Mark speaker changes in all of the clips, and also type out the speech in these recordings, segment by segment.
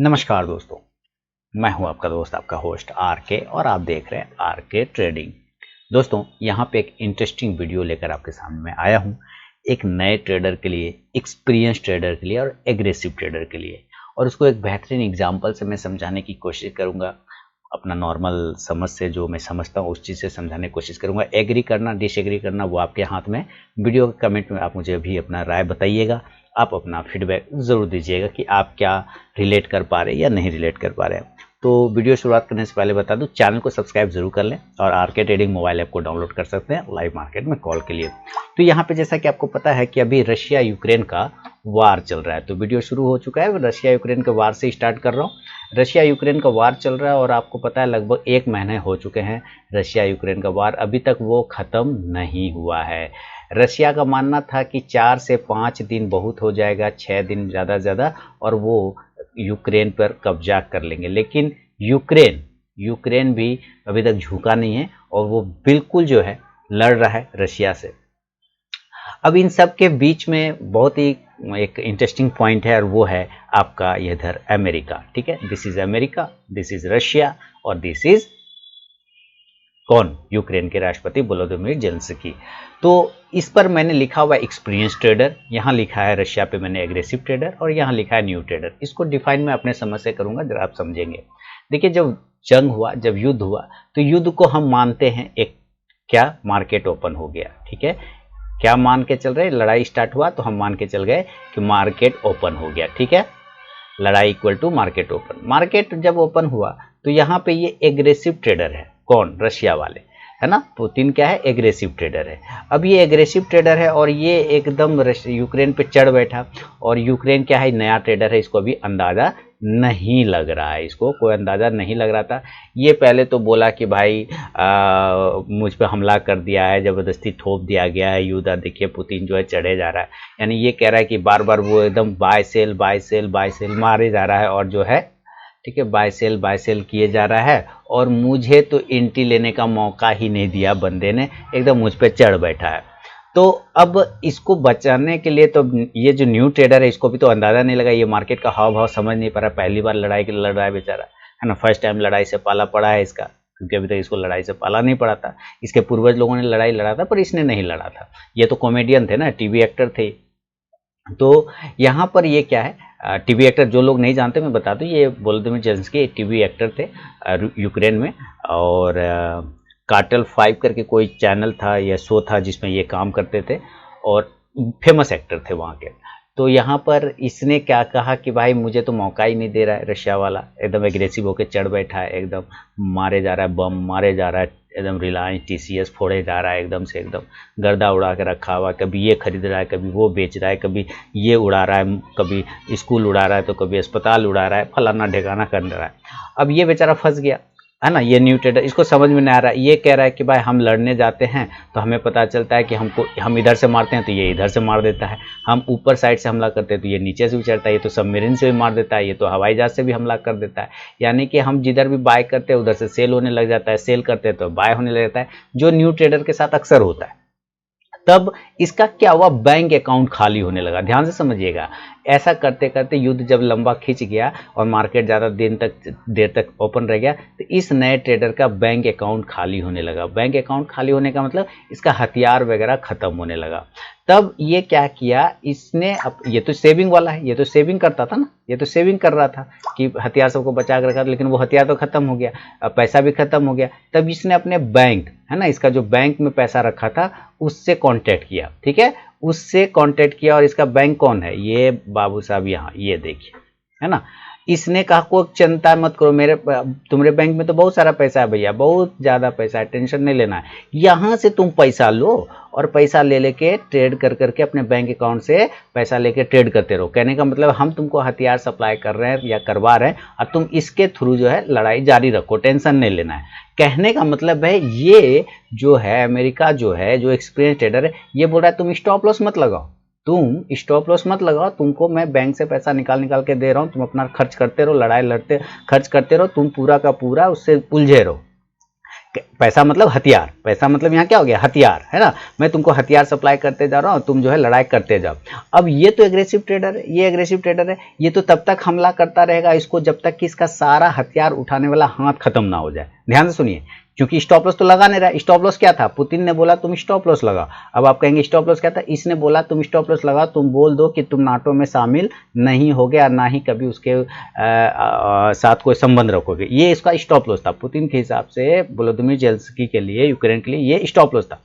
Speaker 1: नमस्कार दोस्तों, मैं हूं आपका दोस्त आपका होस्ट आर के और आप देख रहे हैं आर के ट्रेडिंग। दोस्तों, यहां पे एक इंटरेस्टिंग वीडियो लेकर आपके सामने मैं आया हूं, एक नए ट्रेडर के लिए, एक्सपीरियंस ट्रेडर के लिए और एग्रेसिव ट्रेडर के लिए। और उसको एक बेहतरीन एग्जांपल से मैं समझाने की कोशिश करूंगा। अपना नॉर्मल समझ से जो मैं समझता हूँ उस चीज़ से समझाने की कोशिश करूंगा। एग्री करना डिसएग्री करना वो आपके हाथ में। वीडियो के कमेंट में आप मुझे भी अपना राय बताइएगा, आप अपना फीडबैक ज़रूर दीजिएगा कि आप क्या रिलेट कर पा रहे हैं या नहीं रिलेट कर पा रहे हैं। तो वीडियो शुरुआत करने से पहले बता दूं, चैनल को सब्सक्राइब जरूर कर लें और आर के ट्रेडिंग मोबाइल ऐप को डाउनलोड कर सकते हैं लाइव मार्केट में कॉल के लिए। तो यहाँ पे जैसा कि आपको पता है कि अभी रशिया यूक्रेन का वार चल रहा है, तो वीडियो शुरू हो चुका है। रशिया यूक्रेन के वार से स्टार्ट कर रहा हूँ। रशिया यूक्रेन का वार चल रहा है और आपको पता है लगभग 1 महीने हो चुके हैं रशिया यूक्रेन का वार, अभी तक वो ख़त्म नहीं हुआ है। रशिया का मानना था कि 4 से 5 दिन बहुत हो जाएगा, 6 दिन ज़्यादा से ज़्यादा, और वो यूक्रेन पर कब्जा कर लेंगे। लेकिन यूक्रेन भी अभी तक झुका नहीं है और वो बिल्कुल जो है लड़ रहा है रशिया से। अब इन सब के बीच में बहुत ही एक इंटरेस्टिंग पॉइंट है और वो है आपका इधर अमेरिका। ठीक है, this is America, this is Russia और दिस इज कौन? यूक्रेन के राष्ट्रपति वोलोदिमीर ज़ेलेंस्की। तो इस पर मैंने लिखा हुआ एक्सपीरियंस ट्रेडर, यहाँ लिखा है रशिया पे मैंने एग्रेसिव ट्रेडर और यहाँ लिखा है न्यू ट्रेडर। इसको डिफाइन मैं अपने समझ से करूंगा, जरा आप समझेंगे। देखिए, जब जंग हुआ, जब युद्ध हुआ, तो युद्ध को हम मानते हैं एक क्या मार्केट ओपन हो गया। ठीक है, क्या मान के चल रहे? लड़ाई स्टार्ट हुआ तो हम मान के चल गए कि मार्केट ओपन हो गया। ठीक है, लड़ाई equal to market open. Market जब ओपन हुआ तो यहाँ पे ये एग्रेसिव ट्रेडर है। कौन? रशिया वाले, है ना। पुतिन क्या है? एग्रेसिव ट्रेडर है। अब ये एग्रेसिव ट्रेडर है और ये एकदम यूक्रेन पे चढ़ बैठा। और यूक्रेन क्या है? नया ट्रेडर है, इसको अभी अंदाज़ा नहीं लग रहा है, इसको कोई अंदाज़ा नहीं लग रहा था। ये पहले तो बोला कि भाई मुझ पे हमला कर दिया है, ज़बरदस्ती थोप दिया गया है युद्ध। देखिए पुतिन जो है चढ़े जा रहा है, यानी ये कह रहा है कि बार बार वो एकदम बाय सेल मारे जा रहा है और जो है, ठीक है, बाय सेल किए जा रहा है। और मुझे तो एंट्री लेने का मौका ही नहीं दिया बंदे ने, एकदम मुझ पे चढ़ बैठा है। तो अब इसको बचाने के लिए तो ये जो न्यू ट्रेडर है इसको भी तो अंदाज़ा नहीं लगा, ये मार्केट का हाव भाव समझ नहीं पा रहा। पहली बार लड़ाई के लिए लड़ रहा है बेचारा, है ना। फर्स्ट टाइम लड़ाई से पाला पड़ा है इसका, क्योंकि अभी तक इसको लड़ाई से पाला नहीं पड़ा था। इसके पूर्वज लोगों ने लड़ाई लड़ा था पर इसने नहीं लड़ा था। ये तो कॉमेडियन थे ना, टीवी एक्टर थे। तो यहाँ पर ये क्या है, टीवी एक्टर, जो लोग नहीं जानते मैं बता दूं, ये वोलोदिमीर ज़ेलेंस्की टीवी एक्टर थे यूक्रेन में। और कार्टेल 5 करके कोई चैनल था या शो था जिसमें ये काम करते थे और फेमस एक्टर थे वहाँ के। तो यहाँ पर इसने क्या कहा कि भाई मुझे तो मौका ही नहीं दे रहा है रशिया वाला, एकदम एग्रेसिव होकर चढ़ बैठा है, एकदम मारे जा रहा है, बम मारे जा रहा है, एकदम रिलायंस टीसीएस फोड़े जा रहा है, एकदम से एकदम गर्दा उड़ा के रखा हुआ। कभी ये खरीद रहा है, कभी वो बेच रहा है, कभी ये उड़ा रहा है, कभी स्कूल उड़ा रहा है तो कभी अस्पताल उड़ा रहा है, फलाना ढेकाना कर रहा है। अब ये बेचारा फंस गया, है ना। ये न्यू ट्रेडर, इसको समझ में नहीं आ रहा है। ये कह रहा है कि भाई हम लड़ने जाते हैं तो हमें पता चलता है कि हम इधर से मारते हैं तो ये इधर से मार देता है, हम ऊपर साइड से हमला करते हैं तो ये नीचे से भी चढ़ता है, ये तो सबमरीन से भी मार देता है, ये तो हवाई जहाज से भी हमला कर देता है। यानी कि हम जिधर भी बाय करते हैं उधर से सेल होने लग जाता है, सेल करते हैं तो बाय होने लग जाता है, जो न्यू ट्रेडर के साथ अक्सर होता है। तब इसका क्या हुआ? बैंक अकाउंट खाली होने लगा। ध्यान से समझिएगा, ऐसा करते करते युद्ध जब लंबा खिंच गया और मार्केट ज़्यादा देर तक ओपन रह गया तो इस नए ट्रेडर का बैंक अकाउंट खाली होने लगा। बैंक अकाउंट खाली होने का मतलब इसका हथियार वगैरह खत्म होने लगा। तब ये क्या किया इसने, ये तो सेविंग वाला है, ये तो सेविंग करता था ना, ये तो सेविंग कर रहा था कि हथियार सबको बचा कर रखा था, लेकिन वो हथियार तो खत्म हो गया, अब पैसा भी खत्म हो गया। तब इसने अपने बैंक, है ना, इसका जो बैंक में पैसा रखा था उससे कांटेक्ट किया। ठीक है, उससे कांटेक्ट किया। और इसका बैंक कौन है? ये बाबू साहब, यहाँ ये देखिए, है ना। इसने कहा कोई चिंता मत करो, तुम्हारे बैंक में तो बहुत सारा पैसा है भैया, बहुत ज़्यादा पैसा है, टेंशन नहीं लेना है। यहाँ से तुम पैसा लो और पैसा ले लेके ट्रेड कर करके अपने बैंक अकाउंट से पैसा लेके ट्रेड करते रहो। कहने का मतलब हम तुमको हथियार सप्लाई कर रहे हैं या करवा रहे हैं और तुम इसके थ्रू जो है लड़ाई जारी रखो, टेंशन नहीं लेना है। कहने का मतलब है ये जो है अमेरिका जो है, जो एक्सपीरियंस ट्रेडर है, ये बोल रहा है तुम स्टॉप लॉस मत लगाओ, तुम स्टॉप लॉस मत लगाओ, तुमको मैं बैंक से पैसा निकाल निकाल के दे रहा हूँ, तुम अपना खर्च करते रहो, लड़ाई लड़ते खर्च करते रहो, तुम पूरा का पूरा उससे उलझे रहो। पैसा मतलब हथियार, पैसा मतलब यहाँ क्या हो गया, हथियार, है ना। मैं तुमको हथियार सप्लाई करते जा रहा हूँ, तुम जो है लड़ाई करते जाओ। अब ये तो एग्रेसिव ट्रेडर है, ये एग्रेसिव ट्रेडर है, ये तो तब तक हमला करता रहेगा इसको जब तक कि इसका सारा हथियार उठाने वाला हाथ खत्म ना हो जाए। ध्यान से सुनिए, क्योंकि स्टॉप लॉस तो लगा नहीं रहा। स्टॉप लॉस क्या था, पुतिन ने बोला तुम स्टॉप लॉस लगाओ। अब आप कहेंगे स्टॉप लॉस क्या था, इसने बोला तुम स्टॉप लॉस लगाओ, तुम बोल दो कि तुम नाटो में शामिल नहीं होगे और ना ही कभी उसके साथ कोई संबंध रखोगे। ये इसका स्टॉप लॉस था पुतिन के हिसाब से, व्लादिमीर जेलेंस्की के लिए, यूक्रेन के लिए ये स्टॉप लॉस था।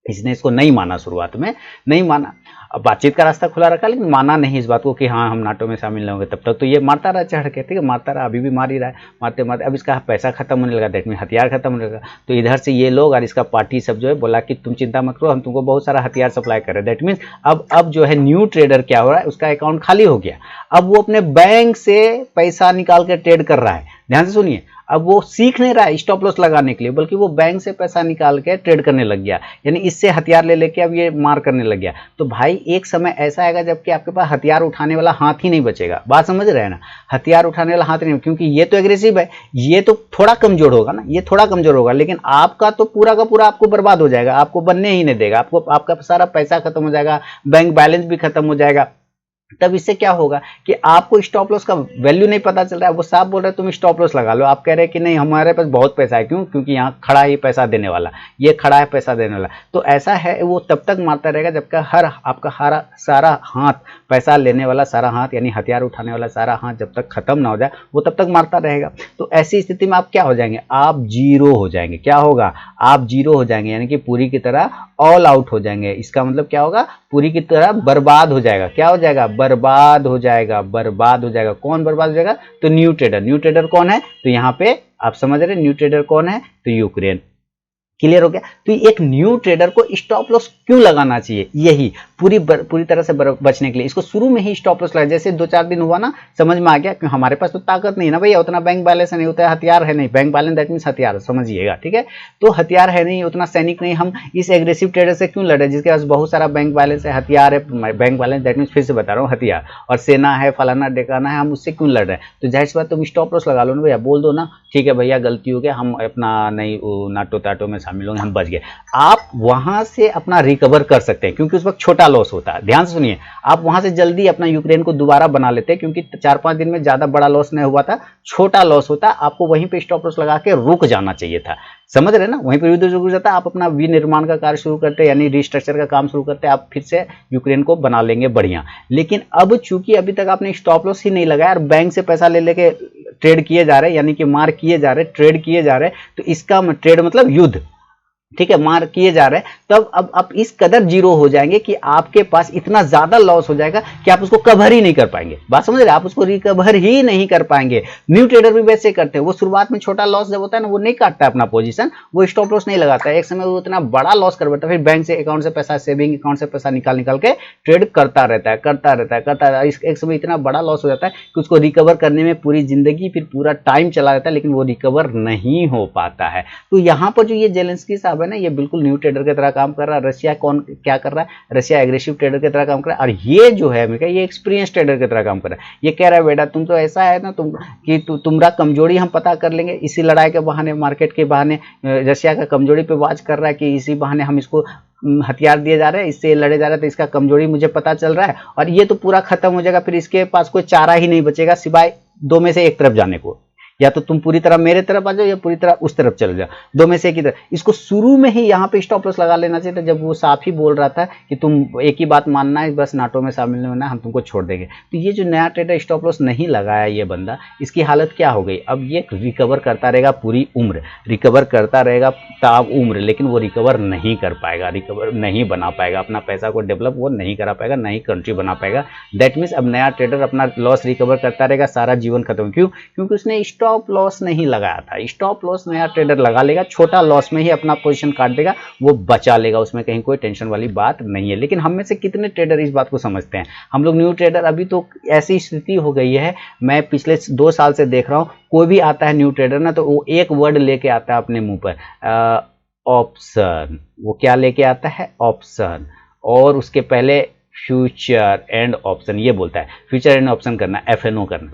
Speaker 1: इसने इसको नहीं माना, शुरुआत में नहीं माना। अब बातचीत का रास्ता खुला रखा लेकिन माना नहीं इस बात को कि हाँ हम नाटो में शामिल नहीं होंगे। तब तक तो ये मारता रहा चढ़ के, ठीक है, मारता रहा, अभी भी मार ही रहा है, मारते मारते अब इसका पैसा खत्म होने लगा, दैट मीन हथियार खत्म होने लगा। तो इधर से ये लोग और इसका पार्टी सब जो है बोला कि तुम चिंता मत करो, हम तुमको बहुत सारा हथियार सप्लाई कर रहे हैं। दैट मीन्स अब जो है न्यू ट्रेडर क्या हो रहा है, उसका अकाउंट खाली हो गया। अब वो अपने बैंक से पैसा निकाल के ट्रेड कर रहा है। ध्यान से सुनिए, अब वो सीख नहीं रहा है स्टॉप लॉस लगाने के लिए, बल्कि वो बैंक से पैसा निकाल के ट्रेड करने लग गया, यानी इससे हथियार ले लेके अब ये मार करने लग गया। तो भाई एक समय ऐसा आएगा जबकि आपके पास हथियार उठाने वाला हाथ ही नहीं बचेगा। बात समझ रहे हैं ना, हथियार उठाने वाला हाथ नहीं, क्योंकि ये तो एग्रेसिव है, ये तो थोड़ा कमजोर होगा ना, ये थोड़ा कमजोर होगा, लेकिन आपका तो पूरा का पूरा आपको बर्बाद हो जाएगा, आपको बनने ही नहीं देगा, आपको आपका सारा पैसा खत्म हो जाएगा, बैंक बैलेंस भी खत्म हो जाएगा। तब इससे क्या होगा कि आपको स्टॉप लॉस का वैल्यू नहीं पता चल रहा है। वो साहब बोल रहे हैं तुम स्टॉप लॉस लगा लो, आप कह रहे हैं कि नहीं हमारे पास बहुत पैसा है। क्यों? क्योंकि यहाँ खड़ा है पैसा देने वाला, ये खड़ा है पैसा देने वाला। तो ऐसा है, वो तब तक मारता रहेगा जब तक आपका सारा हाथ, पैसा लेने वाला सारा हाथ यानी हथियार उठाने वाला सारा हाथ जब तक खत्म ना हो जाए वो तब तक मारता रहेगा। तो ऐसी स्थिति में आप क्या हो जाएंगे, आप जीरो हो जाएंगे। क्या होगा, आप जीरो हो जाएंगे, यानी कि पूरी की तरह ऑल आउट हो जाएंगे। इसका मतलब क्या होगा, पूरी की तरह बर्बाद हो जाएगा। क्या हो जाएगा, बर्बाद हो जाएगा, बर्बाद हो जाएगा। कौन बर्बाद हो जाएगा, तो न्यू ट्रेडर। न्यू ट्रेडर कौन है, तो यहाँ पे आप समझ रहे न्यू ट्रेडर कौन है, तो यूक्रेन। क्लियर हो गया। तो एक न्यू ट्रेडर को स्टॉप लॉस क्यों लगाना चाहिए, यही पूरी तरह से बचने के लिए इसको शुरू में ही स्टॉप लॉस लगा। जैसे 2-4 दिन हुआ ना, समझ में आ गया कि हमारे पास तो ताकत नहीं है ना भैया, उतना बैंक बैलेंस नहीं होता है, हथियार है नहीं, बैंक बैलेंस दैट मींस हथियार, समझिएगा, ठीक है। तो हथियार है नहीं, उतना सैनिक नहीं, हम इस एग्रेसिव ट्रेडर से क्यों लड़े जिसके पास बहुत सारा बैंक बैलेंस है, हथियार है, बैंक बैलेंस दैट मींस फिर से बता रहा हूँ हथियार, और सेना है, फलाना ढेकाना है, हम उससे क्यों लड़ रहे हैं। तो जाहिर सी बात तुम स्टॉप लॉस लगा लो ना भैया, बोल दो ना ठीक है भैया गलती हो गया, हम अपना नहीं नाटो टाटो में शामिल होंगे, हम बच गए। आप वहां से अपना रिकवर कर सकते हैं क्योंकि उस वक्त छोटा लॉस होता है। ध्यान से सुनिए, आप वहां से जल्दी अपना यूक्रेन को दोबारा बना लेते हैं क्योंकि 4-5 दिन में ज्यादा बड़ा लॉस नहीं हुआ था, छोटा लॉस होता। आपको वहीं पे स्टॉप लॉस लगा के रुक जाना चाहिए था, समझ रहे ना, वहीं पर युद्ध रुक जाता, आप अपना विनिर्माण का कार्य शुरू करते, यानी रिस्ट्रक्चर का काम शुरू करते, आप फिर से यूक्रेन को बना लेंगे बढ़िया। लेकिन अब चूंकि अभी तक आपने स्टॉप लॉस ही नहीं लगाया और बैंक से पैसा ले लेके ट्रेड किए जा रहे, यानी कि मार किए जा रहे, ट्रेड किए जा रहे, तो इसका ट्रेड मतलब युद्ध, ठीक है, मार किए जा रहे हैं, तब अब आप इस कदर जीरो हो जाएंगे कि आपके पास इतना ज्यादा लॉस हो जाएगा कि आप उसको कवर ही नहीं कर पाएंगे। बात समझ रहे, आप उसको रिकवर ही नहीं कर पाएंगे। न्यू ट्रेडर भी वैसे करते हैं, वो शुरुआत में छोटा लॉस जब होता है ना, वो नहीं काटता है अपना पोजीशन, वो स्टॉप लॉस नहीं लगाता है, एक समय वो इतना बड़ा लॉस कर बैठता है, फिर बैंक से अकाउंट से पैसा, सेविंग अकाउंट से पैसा निकाल के ट्रेड करता रहता है। एक समय इतना बड़ा लॉस हो जाता है कि उसको रिकवर करने में पूरी जिंदगी फिर पूरा टाइम चला जाता है, लेकिन वो रिकवर नहीं हो पाता है। तो यहाँ पर जो ये जेलेंस्की साहब है ना, ये बिल्कुल न्यू ट्रेडर की तरह काम कर रहा है। रशिया कौन क्या कर रहा है, रशिया एग्रेसिव ट्रेडर की तरह काम कर रहा है, और ये जो है अमेरिका ये एक्सपीरियंस ट्रेडर की तरह काम कर रहा है। ये कह रहा है बेटा तुम तो ऐसा है ना, तुम्हारा कमजोरी हम पता कर लेंगे, इसी लड़ाई के बहाने, मार्केट के बहाने रशिया का कमजोरी पे वाच कर रहा है कि इसी बहाने हम इसको हथियार दिए जा रहे हैं, इससे लड़े जा रहे हैं, तो इसका कमजोरी मुझे पता चल रहा है और ये तो पूरा खत्म हो जाएगा, फिर इसके पास कोई चारा ही नहीं बचेगा सिवाय दो में से एक तरफ जाने को, या तो तुम पूरी तरह मेरे तरफ आ जाओ या पूरी तरह उस तरफ चले जाओ, दो में से एक ही तरफ। इसको शुरू में ही यहाँ पे स्टॉप लॉस लगा लेना चाहिए था, जब वो साफ ही बोल रहा था कि तुम एक ही बात मानना है, बस नाटो में शामिल नहीं होना, हम तुमको छोड़ देंगे। तो ये जो नया ट्रेडर स्टॉप लॉस नहीं लगाया ये बंदा, इसकी हालत क्या हो गई, अब ये रिकवर करता रहेगा पूरी उम्र, रिकवर करता रहेगा ताब उम्र, लेकिन वो रिकवर नहीं कर पाएगा, रिकवर नहीं बना पाएगा, अपना पैसा को डेवलप वो नहीं करा पाएगा, नहीं कंट्री बना पाएगा। दैट मीन्स अब नया ट्रेडर अपना लॉस रिकवर करता रहेगा, सारा जीवन खत्म। क्यों? क्योंकि उसने स्टॉप लॉस नहीं लगाया था। स्टॉप लॉस नया ट्रेडर लगा लेगा, छोटा लॉस में ही अपना पोजीशन काट देगा, वो बचा लेगा, उसमें कहीं कोई टेंशन वाली बात नहीं है। लेकिन हम में से कितने ट्रेडर इस बात को समझते हैं? हम लोग न्यू ट्रेडर, अभी तो ऐसी स्थिति हो गई है, मैं पिछले 2 साल से देख रहा हूं, कोई भी आता है न्यू ट्रेडर ना, तो वो एक वर्ड लेके आता है अपने मुंह पर, ऑप्शन। वो क्या लेके आता है, ऑप्शन, और उसके पहले फ्यूचर एंड ऑप्शन, ये बोलता है फ्यूचर एंड ऑप्शन करना, FNO करना।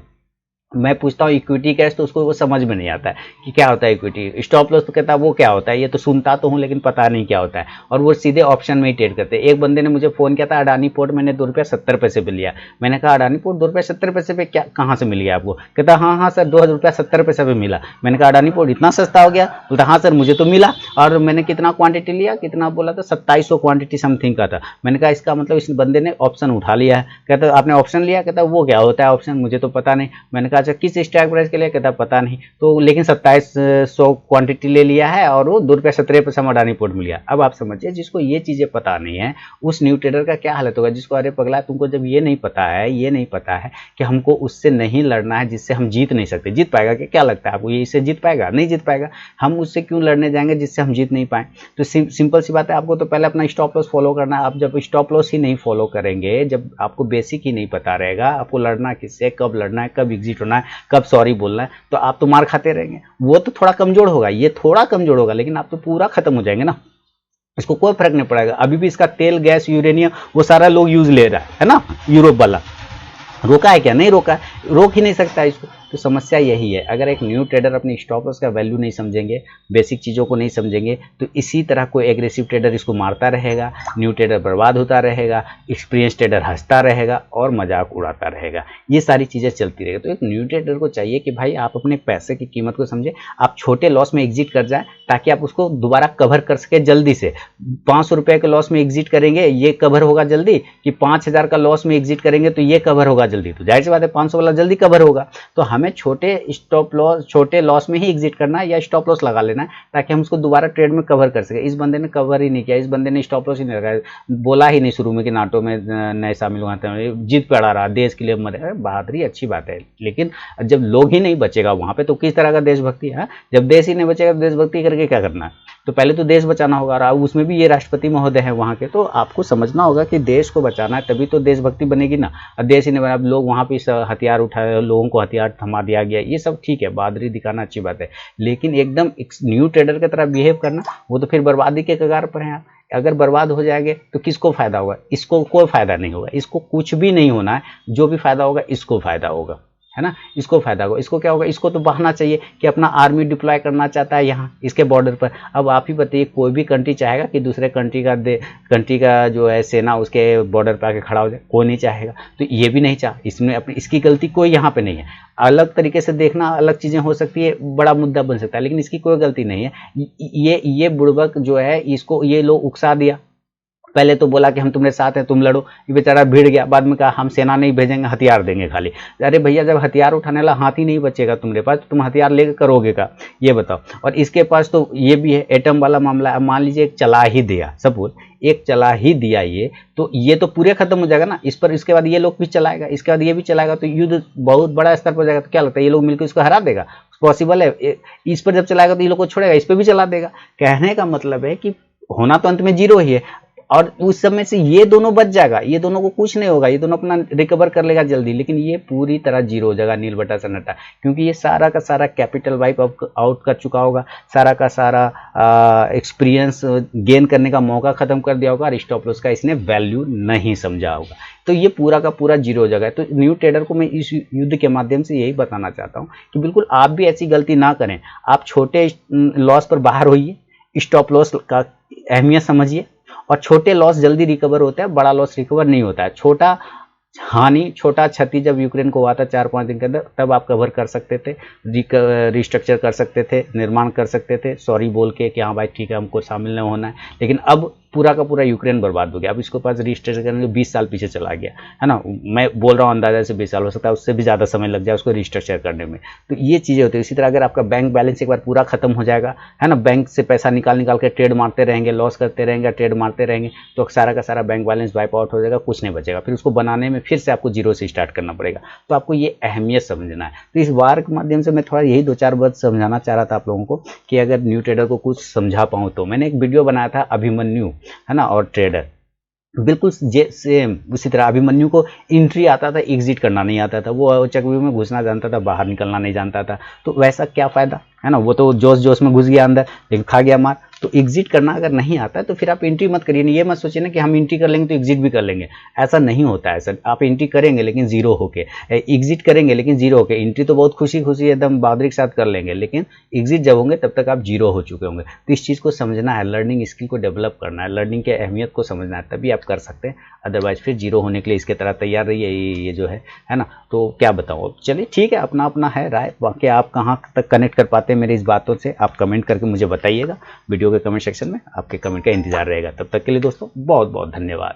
Speaker 1: मैं पूछता हूँ इक्विटी कैश, तो उसको वो समझ में नहीं आता है कि क्या होता है इक्विटी। स्टॉप लॉस तो कहता है वो क्या होता है, ये तो सुनता तो हूँ लेकिन पता नहीं क्या होता है, और वो सीधे ऑप्शन में ही ट्रेड करते हैं। एक बंदे ने मुझे फोन किया था, अडानी पोर्ट मैंने ₹2.70 पे लिया। मैंने कहा अडानी पोर्ट ₹2.70 पे क्या, कहाँ से मिल गया आपको? कहता हाँ हाँ सर ₹2.70 पे मिला। मैंने कहा अडानी पोर्ट इतना सस्ता हो गया? बोलता हाँ सर मुझे तो मिला। और मैंने कितना क्वांटिटी लिया, कितना बोला था, 2700 क्वांटिटी समथिंग का था। मैंने कहा इसका मतलब इस बंदे ने ऑप्शन उठा लिया है। कहता आपने ऑप्शन लिया? कहता वो क्या होता है ऑप्शन, मुझे तो पता नहीं। मैंने कहा अच्छा किस स्ट्राइक प्राइस के लिए? कहता पता नहीं। तो लेकिन 2700 क्वांटिटी ले लिया है और वो ₹2.70 अडानी पोर्ट मिल गया। अब आप समझिए जिसको ये चीजें पता नहीं है उस न्यू ट्रेडर का क्या हालत होगा, जिसको अरे पगला तुमको जब ये नहीं पता है, ये नहीं पता है कि हमको उससे नहीं लड़ना है जिससे हम जीत नहीं सकते। जीत पाएगा क्या लगता है आपको? ये इससे जीत पाएगा? नहीं जीत पाएगा। हम उससे क्यों लड़ने जाएंगे जिससे हम जीत नहीं पाए? तो सिंपल सी बात है, आपको तो पहले अपना स्टॉप लॉस फॉलो करना है। आप जब स्टॉप लॉस ही नहीं फॉलो करेंगे, जब आपको बेसिक ही नहीं पता रहेगा आपको लड़ना किससे, कब लड़ना है, कब एग्जिट होना है, कब सॉरी बोलना है, तो आप तो मार खाते रहेंगे। वो तो थोड़ा कमजोर होगा, ये थोड़ा कमजोर होगा, लेकिन आप तो पूरा खत्म हो जाएंगे ना। इसको कोई फर्क नहीं पड़ेगा। अभी भी इसका तेल, गैस, यूरेनियम वो सारा लोग यूज ले रहा है ना, यूरोप वाला। रोका है क्या? नहीं रोका है, रोक ही नहीं सकता इसको। तो समस्या यही है, अगर एक न्यू ट्रेडर अपनी स्टॉप लॉस का वैल्यू नहीं समझेंगे, बेसिक चीज़ों को नहीं समझेंगे, तो इसी तरह कोई एग्रेसिव ट्रेडर इसको मारता रहेगा, न्यू ट्रेडर बर्बाद होता रहेगा, एक्सपीरियंस ट्रेडर हंसता रहेगा और मजाक उड़ाता रहेगा। ये सारी चीज़ें चलती रहेगी। तो एक न्यू ट्रेडर को चाहिए कि भाई आप अपने पैसे की कीमत को समझे, आप छोटे लॉस में एग्जिट कर जाए ताकि आप उसको दोबारा कवर कर सके जल्दी से। 500 रुपये के लॉस में एग्जिट करेंगे ये कवर होगा जल्दी, कि 5000 का लॉस में एग्जिट करेंगे तो ये कवर होगा जल्दी? तो जाहिर सी बात है 500 वाला जल्दी कवर होगा। तो हमें छोटे स्टॉप लॉस, छोटे लॉस में ही एग्जिट करना है या स्टॉप लॉस लगा लेना है ताकि हम उसको दोबारा ट्रेड में कवर कर सके। इस बंदे ने कवर ही नहीं किया, इस बंदे ने स्टॉप लॉस ही नहीं लगाया, बोला ही नहीं शुरू में कि नाटो में नए शामिल हुआ था, जीत पड़ा रहा, देश के लिए मरे। बहादुरी अच्छी बात है, लेकिन जब लोग ही नहीं बचेगा वहां पे तो किस तरह का देशभक्ति है? जब देश ही नहीं बचेगा तो देशभक्ति करके क्या करना है? तो पहले तो देश बचाना होगा, और उसमें भी ये राष्ट्रपति महोदय है वहाँ के, तो आपको समझना होगा कि देश को बचाना है तभी तो देशभक्ति बनेगी ना। अब देश ही नहीं बना, अब लोग वहाँ पे हथियार उठाए, लोगों को हथियार थमा दिया गया, ये सब ठीक है, बहादुरी दिखाना अच्छी बात है, लेकिन एकदम न्यू ट्रेडर की तरह बिहेव करना, वो तो फिर बर्बादी के कगार पर है आप। अगर बर्बाद हो जाएंगे तो किसको फायदा होगा? इसको कोई फायदा नहीं होगा, इसको कुछ भी नहीं होना है, जो भी फायदा होगा इसको फायदा होगा, है ना, इसको फायदा होगा। इसको क्या होगा? इसको तो बहाना चाहिए कि अपना आर्मी डिप्लॉय करना चाहता है यहाँ इसके बॉर्डर पर। अब आप ही बताइए, कोई भी कंट्री चाहेगा कि दूसरे कंट्री का जो है सेना उसके बॉर्डर पर आके खड़ा हो जाए? कोई नहीं चाहेगा। तो ये भी नहीं चाह, इसमें अपनी इसकी गलती कोई यहाँ पे नहीं है। अलग तरीके से देखना, अलग चीजें हो सकती है, बड़ा मुद्दा बन सकता है, लेकिन इसकी कोई गलती नहीं है। ये बुड़बक जो है, इसको ये लोग उकसा दिया। पहले तो बोला कि हम तुम्हारे साथ हैं, तुम लड़ो, ये बेचारा भिड़ गया। बाद में कहा हम सेना नहीं भेजेंगे, हथियार देंगे खाली। अरे भैया, जब हथियार उठाने वाला हाथ ही नहीं बचेगा तुम्हारे पास, तो तुम हथियार लेकर करोगे का? ये बताओ। और इसके पास तो ये भी है, एटम वाला मामला है। मान लीजिए एक चला ही दिया, सपोज एक चला ही दिया ये, तो ये तो पूरे खत्म हो जाएगा ना इस पर। इसके बाद ये लोग भी चलाएगा, इसके बाद ये भी चलाएगा, तो युद्ध बहुत बड़ा स्तर पर जाएगा। तो क्या लगता है ये लोग मिलकर इसको हरा देगा? पॉसिबल है? इस पर जब चलाएगा तो ये लोग को छोड़ेगा, इस पर भी चला देगा। कहने का मतलब है कि होना तो अंत में जीरो ही है, और उस समय से ये दोनों बच जाएगा, ये दोनों को कुछ नहीं होगा, ये दोनों अपना रिकवर कर लेगा जल्दी, लेकिन ये पूरी तरह जीरो हो जाएगा, नील बटा सन्नाटा, क्योंकि ये सारा का सारा कैपिटल वाइप आउट कर चुका होगा, सारा का सारा एक्सपीरियंस गेन करने का मौका खत्म कर दिया होगा, और स्टॉप लॉस का इसने वैल्यू नहीं समझा होगा, तो ये पूरा का पूरा जीरो हो जाएगा। तो न्यू ट्रेडर को मैं इस युद्ध के माध्यम से यही बताना चाहता हूँ कि बिल्कुल आप भी ऐसी गलती ना करें। आप छोटे लॉस पर बाहर होइए, स्टॉप लॉस का अहमियत समझिए, और छोटे लॉस जल्दी रिकवर होते हैं, बड़ा लॉस रिकवर नहीं होता है। छोटा हानि, छोटा क्षति जब यूक्रेन को हुआ था 4-5 दिन के अंदर, तब आप कवर कर सकते थे, रिस्ट्रक्चर कर सकते थे, निर्माण कर सकते थे, सॉरी बोल के कि हाँ भाई ठीक है हमको शामिल नहीं होना है। लेकिन अब पूरा का पूरा यूक्रेन बर्बाद हो गया। अब इसके पास रिस्ट्रक्चर करने के 20 साल पीछे चला गया, है ना। मैं बोल रहा हूँ अंदाजा से 20 साल, हो सकता है उससे भी ज़्यादा समय लग जाए उसको रिस्ट्रक्चर करने में। तो ये चीज़ें होती है। इसी तरह अगर आपका बैंक बैलेंस एक बार पूरा खत्म हो जाएगा, है ना, बैंक से पैसा निकाल के ट्रेड मारते रहेंगे, लॉस करते रहेंगे, ट्रेड मारते रहेंगे, तो सारा का सारा बैंक बैलेंस वाइप आउट हो जाएगा, कुछ नहीं बचेगा। फिर उसको बनाने में फिर से आपको जीरो से स्टार्ट करना पड़ेगा। तो आपको ये अहमियत समझना है। तो इस वार के माध्यम से मैं थोड़ा यही 2-4 बात समझाना चाह रहा था आप लोगों को, कि अगर न्यू ट्रेडर को कुछ समझा पाऊँ तो। मैंने एक वीडियो बनाया था अभिमन्यु, है ना, और ट्रेडर, बिल्कुल सेम उसी तरह। अभिमन्यु को एंट्री आता था, एग्जिट करना नहीं आता था, वो चक्रव्यूह में घुसना जानता था, बाहर निकलना नहीं जानता था। तो वैसा क्या फायदा, है ना, वो तो जोश जोश में घुस गया अंदर, लेकिन खा गया मार। तो एग्जिट करना अगर नहीं आता है तो फिर आप एंट्री मत करिए। ये मत सोचिए ना कि हम एंट्री कर लेंगे तो एग्जिट भी कर लेंगे, ऐसा नहीं होता है। ऐसा आप एंट्री करेंगे लेकिन जीरो होके, एग्जिट करेंगे लेकिन जीरो होके। एंट्री तो बहुत खुशी खुशी एकदम बहादुरी के साथ कर लेंगे, लेकिन एग्जिट जब होंगे तब तक आप जीरो हो चुके होंगे। तो इस चीज़ को समझना है, लर्निंग स्किल को डेवलप करना है, लर्निंग की अहमियत को समझना है, तभी आप कर सकते हैं। अदरवाइज फिर जीरो होने के लिए इसके तरह तैयार रहिए, ये जो है ना। तो क्या बताऊँ, चलिए ठीक है, अपना अपना है राय। बाकी आप कहाँ तक कनेक्ट कर पाते हैं मेरी इस बातों से, आप कमेंट करके मुझे बताइएगा वीडियो के कमेंट सेक्शन में। आपके कमेंट का इंतजार रहेगा। तब तक के लिए दोस्तों बहुत बहुत धन्यवाद।